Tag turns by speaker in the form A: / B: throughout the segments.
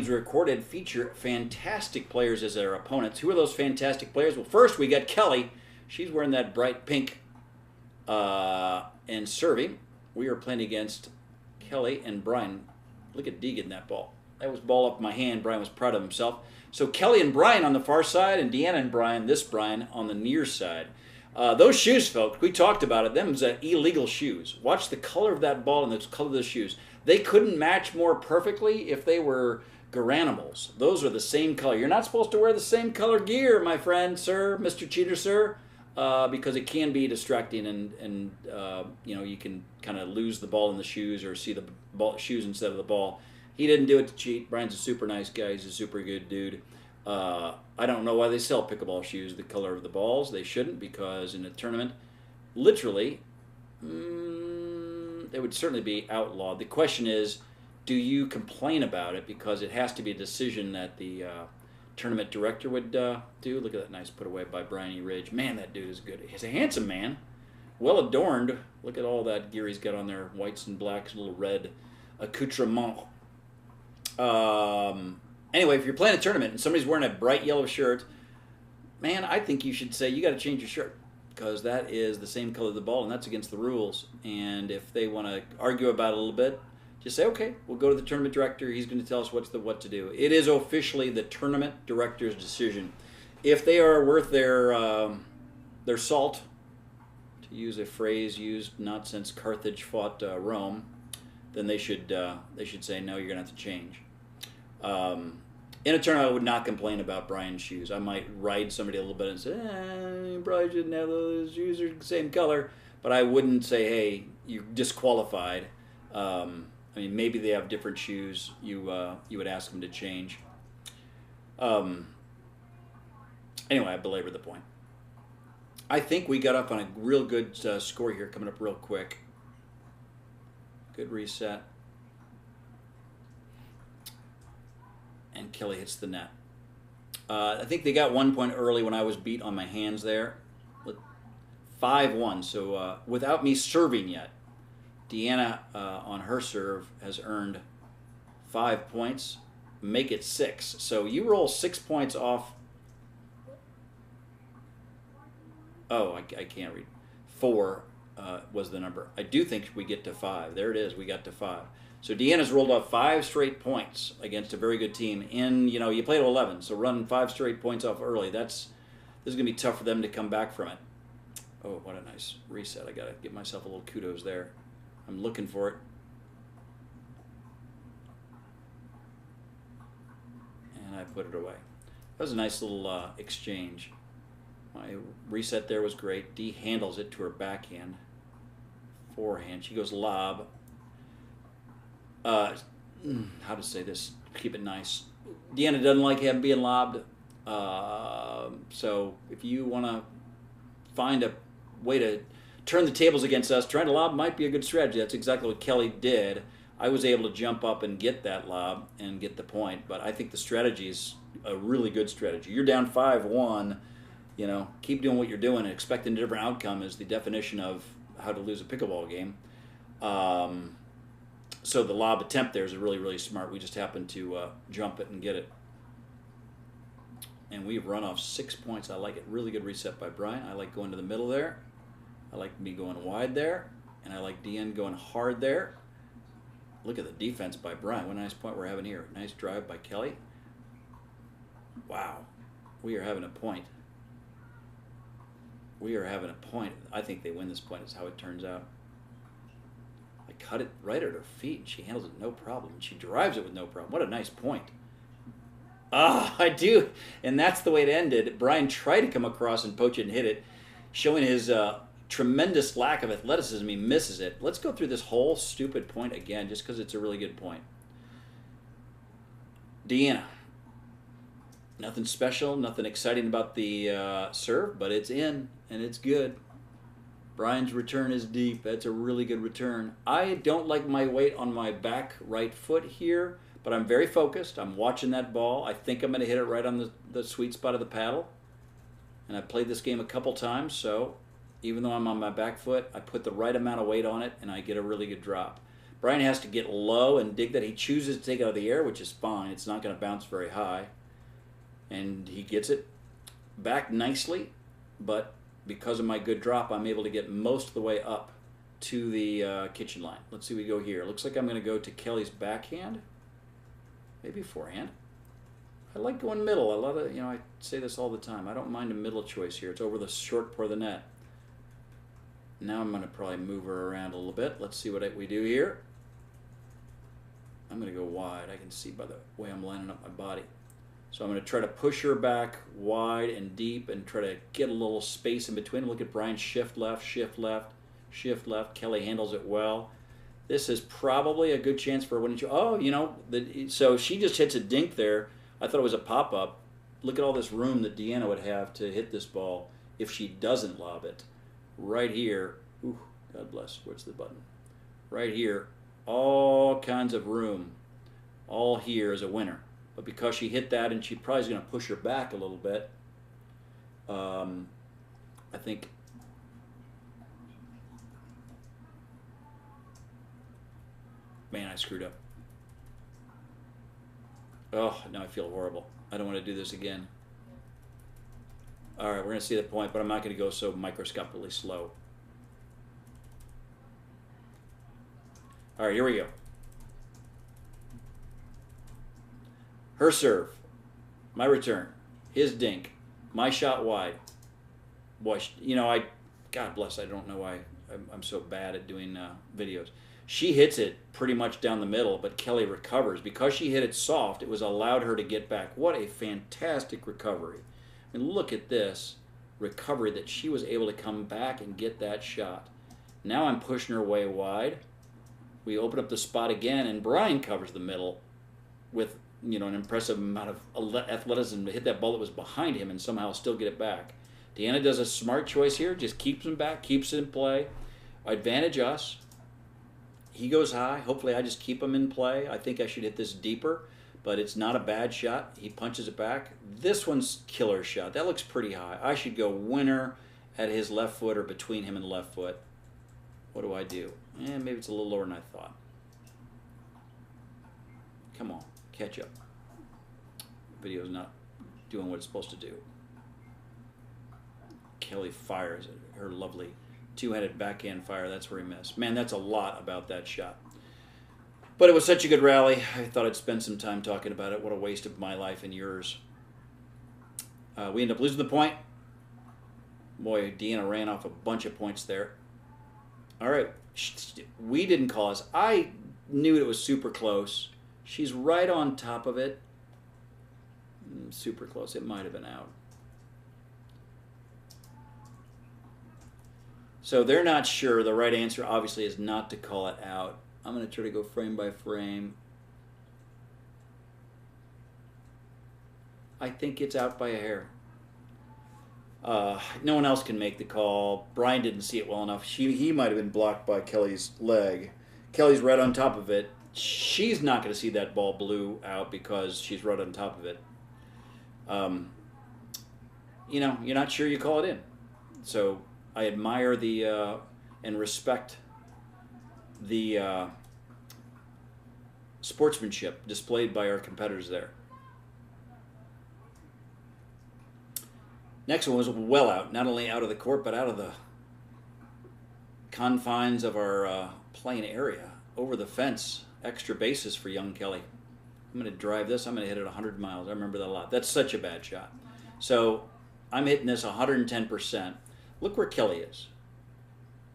A: games recorded feature fantastic players as their opponents. Who are those fantastic players? Well, first we got Kelly. She's wearing that bright pink and serving. We are playing against Kelly and Brian. Look at Dee getting that ball. That was ball up my hand. Brian was proud of himself. So Kelly and Brian on the far side, and Deanna and Brian, this Brian, on the near side. Those shoes, folks, we talked about it. Them's illegal shoes. Watch the color of that ball and the color of the shoes. They couldn't match more perfectly if they were Garanimals. Those are the same color. You're not supposed to wear the same color gear, my friend, sir, Mr. Cheater, sir, because it can be distracting and you can kind of lose the ball in the shoes or see the shoes instead of the ball. He didn't do it to cheat. Brian's a super nice guy. He's a super good dude. I don't know why they sell pickleball shoes the color of the balls. They shouldn't, because in a tournament, literally, they would certainly be outlawed. The question is, do you complain about it? Because it has to be a decision that the tournament director would do. Look at that nice put away by Brian E. Ridge. Man, that dude is good. He's a handsome man. Well adorned. Look at all that gear he's got on there. Whites and blacks, a little red accoutrement. Anyway, if you're playing a tournament and somebody's wearing a bright yellow shirt, man, I think you should say you got to change your shirt, because that is the same color of the ball, and that's against the rules. And if they want to argue about it a little bit, just say, okay, we'll go to the tournament director. He's going to tell us what to do. It is officially the tournament director's decision. If they are worth their salt, to use a phrase used not since Carthage fought Rome, then they should say, no, you're going to have to change. In a tournament, I would not complain about Brian's shoes. I might ride somebody a little bit and say, Brian shouldn't have those shoes are the same color. But I wouldn't say, hey, you're disqualified. Maybe they have different shoes. You would ask them to change. Anyway, I belabored the point. I think we got up on a real good score here, coming up real quick. Good reset. And Kelly hits the net. I think they got 1 point early when I was beat on my hands there. 5-1, so without me serving yet. Deanna, on her serve, has earned 5 points. Make it 6. So you roll 6 points off. Oh, I can't read. 4 was the number. I do think we get to 5. There it is. We got to 5. So Deanna's rolled off 5 straight points against a very good team. You played 11, so running 5 straight points off early, this is going to be tough for them to come back from it. Oh, what a nice reset. I got to give myself a little kudos there. I'm looking for it. And I put it away. That was a nice little exchange. My reset there was great. Dee handles it to her backhand. Forehand. She goes lob. How to say this? Keep it nice. Deanna doesn't like him being lobbed. So if you want to find a way to turn the tables against us, trying to lob might be a good strategy. That's exactly what Kelly did. I was able to jump up and get that lob and get the point, but I think the strategy is a really good strategy. You're down 5-1, keep doing what you're doing and expecting a different outcome is the definition of how to lose a pickleball game. So the lob attempt there is really, really smart. We just happened to jump it and get it. And we've run off 6 points. I like it. Really good reset by Brian. I like going to the middle there. I like me going wide there. And I like Deanna going hard there. Look at the defense by Brian. What a nice point we're having here. Nice drive by Kelly. Wow. We are having a point. We are having a point. I think they win this point is how it turns out. I cut it right at her feet, and she handles it no problem. She drives it with no problem. What a nice point. I do. And that's the way it ended. Brian tried to come across and poach it and hit it, showing his tremendous lack of athleticism. He misses it. Let's go through this whole stupid point again, just because it's a really good point. Deanna. Nothing special, nothing exciting about the serve, but it's in, and it's good. Brian's return is deep. That's a really good return. I don't like my weight on my back right foot here, but I'm very focused. I'm watching that ball. I think I'm going to hit it right on the sweet spot of the paddle. And I've played this game a couple times, so even though I'm on my back foot, I put the right amount of weight on it, and I get a really good drop. Brian has to get low and dig that. He chooses to take it out of the air, which is fine. It's not going to bounce very high. And he gets it back nicely, but because of my good drop, I'm able to get most of the way up to the kitchen line. Let's see, we go here. Looks like I'm going to go to Kelly's backhand, maybe forehand. I like going middle. I say this all the time. I don't mind a middle choice here. It's over the short part of the net. Now I'm going to probably move her around a little bit. Let's see what we do here. I'm going to go wide. I can see by the way I'm lining up my body. So I'm going to try to push her back wide and deep and try to get a little space in between. Look at Brian, shift left, shift left, shift left. Kelly handles it well. This is probably a good chance for a winning. So she just hits a dink there. I thought it was a pop-up. Look at all this room that Deanna would have to hit this ball if she doesn't lob it. Right here, ooh, God bless, where's the button? Right here, all kinds of room. All here is a winner. But because she hit that and she probably is going to push her back a little bit, I think man, I screwed up. Oh, now I feel horrible. I don't want to do this again. All right, we're going to see the point, but I'm not going to go so microscopically slow. All right, here we go. Her serve, my return, his dink, my shot wide. Boy, God bless, I don't know why I'm so bad at doing videos. She hits it pretty much down the middle, but Kelly recovers. Because she hit it soft, it was allowed her to get back. What a fantastic recovery. I mean, look at this recovery that she was able to come back and get that shot. Now I'm pushing her way wide. We open up the spot again, and Brian covers the middle with an impressive amount of athleticism to hit that ball that was behind him and somehow still get it back. Deanna does a smart choice here, just keeps him back, keeps it in play. Advantage us. He goes high. Hopefully I just keep him in play. I think I should hit this deeper, but it's not a bad shot. He punches it back. This one's killer shot. That looks pretty high. I should go winner at his left foot or between him and the left foot. What do I do? Maybe it's a little lower than I thought. Come on, catch up. Video's not doing what it's supposed to do. Kelly fires her lovely two-handed backhand fire. That's where he missed. Man, that's a lot about that shot. But it was such a good rally. I thought I'd spend some time talking about it. What a waste of my life and yours. We end up losing the point. Boy, Deanna ran off a bunch of points there. All right. We didn't call us. I knew it was super close. She's right on top of it. Super close. It might have been out. So they're not sure. The right answer, obviously, is not to call it out. I'm going to try to go frame by frame. I think it's out by a hair. No one else can make the call. Brian didn't see it well enough. He might have been blocked by Kelly's leg. Kelly's right on top of it. She's not going to see that ball blue out because she's right on top of it. You're not sure, you call it in. So I admire and respect the sportsmanship displayed by our competitors there. Next one was well out, not only out of the court, but out of the confines of our playing area, over the fence, extra bases for young Kelly. I'm going to drive this. I'm going to hit it 100 miles. I remember that a lot. That's such a bad shot. So I'm hitting this 110%. Look where Kelly is.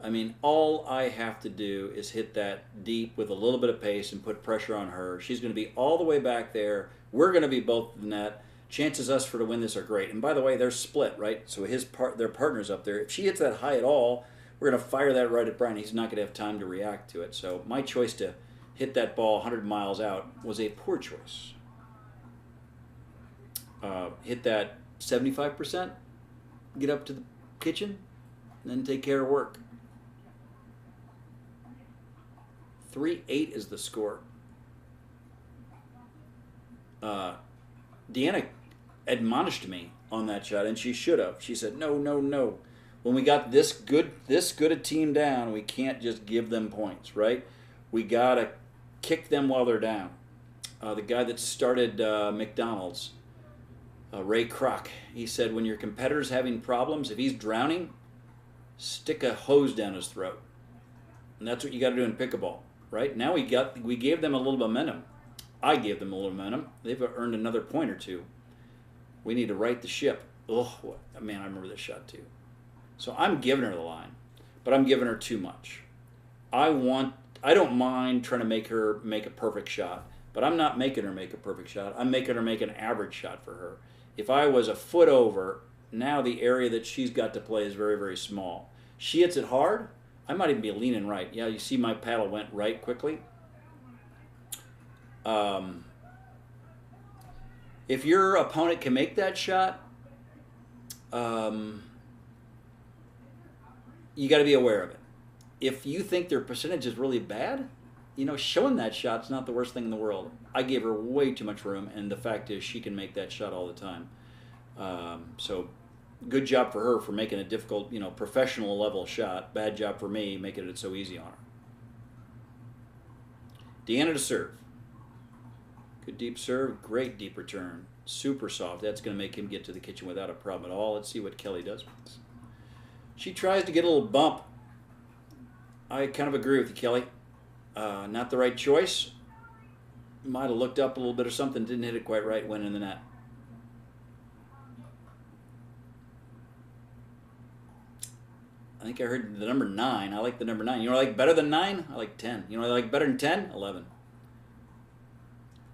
A: I mean, all I have to do is hit that deep with a little bit of pace and put pressure on her. She's going to be all the way back there. We're going to be both in the net. Chances us for to win this are great. And by the way, they're split, right? So their partner's up there. If she hits that high at all, we're going to fire that right at Brian. He's not going to have time to react to it. So my choice to hit that ball 100 miles out was a poor choice. Hit that 75%, get up to the kitchen, and then take care of work. 3-8 is the score. Deanna admonished me on that shot, and she should have. She said, no, no, no. When we got this good a team down, we can't just give them points, right? We got to kick them while they're down. The guy that started McDonald's, Ray Kroc, he said when your competitor's having problems, if he's drowning, stick a hose down his throat. And that's what you got to do in pickleball, right? Now we gave them a little momentum. I gave them a little momentum. They've earned another point or two. We need to right the ship. Oh, man, I remember this shot too. So I'm giving her the line, but I'm giving her too much. I don't mind trying to make her make a perfect shot, but I'm not making her make a perfect shot. I'm making her make an average shot for her. If I was a foot over, now the area that she's got to play is very, very small. She hits it hard. I might even be leaning right. Yeah, you see my paddle went right quickly. If your opponent can make that shot, you got to be aware of it. If you think their percentage is really bad, showing that shot's not the worst thing in the world. I gave her way too much room, and the fact is she can make that shot all the time. So good job for her for making a difficult, professional level shot. Bad job for me making it so easy on her. Deanna to serve. Good deep serve, great deep return. Super soft. That's going to make him get to the kitchen without a problem at all. Let's see what Kelly does with this. She tries to get a little bump. I kind of agree with you, Kelly. Not the right choice. Might have looked up a little bit or something, didn't hit it quite right, went in the net. I think I heard the number 9. I like the number 9. You know what I like better than 9? I like 10. You know what I like better than 10? 11.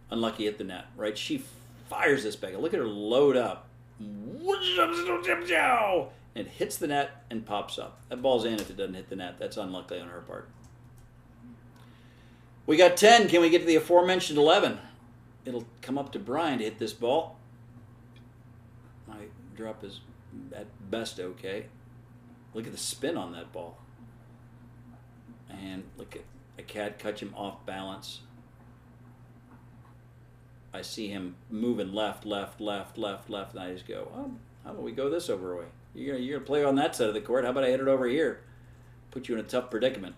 A: Unlucky hit the net, right? She fires this back. Look at her load up. And it hits the net and pops up. That ball's in if it doesn't hit the net. That's unlucky on her part. We got 10. Can we get to the aforementioned 11? It'll come up to Brian to hit this ball. My drop is at best okay. Look at the spin on that ball. And look at a cat catch him off balance. I see him moving left, and I just go, oh, how about we go this over way? You're going to play on that side of the court. How about I hit it over here? Put you in a tough predicament.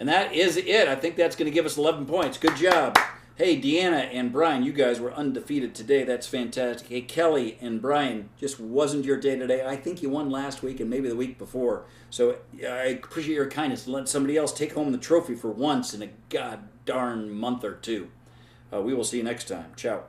A: And that is it. I think that's going to give us 11 points. Good job. Hey, Deanna and Brian, you guys were undefeated today. That's fantastic. Hey, Kelly and Brian, just wasn't your day today. I think you won last week and maybe the week before. So I appreciate your kindness. Let somebody else take home the trophy for once in a god darn month or two. We will see you next time. Ciao.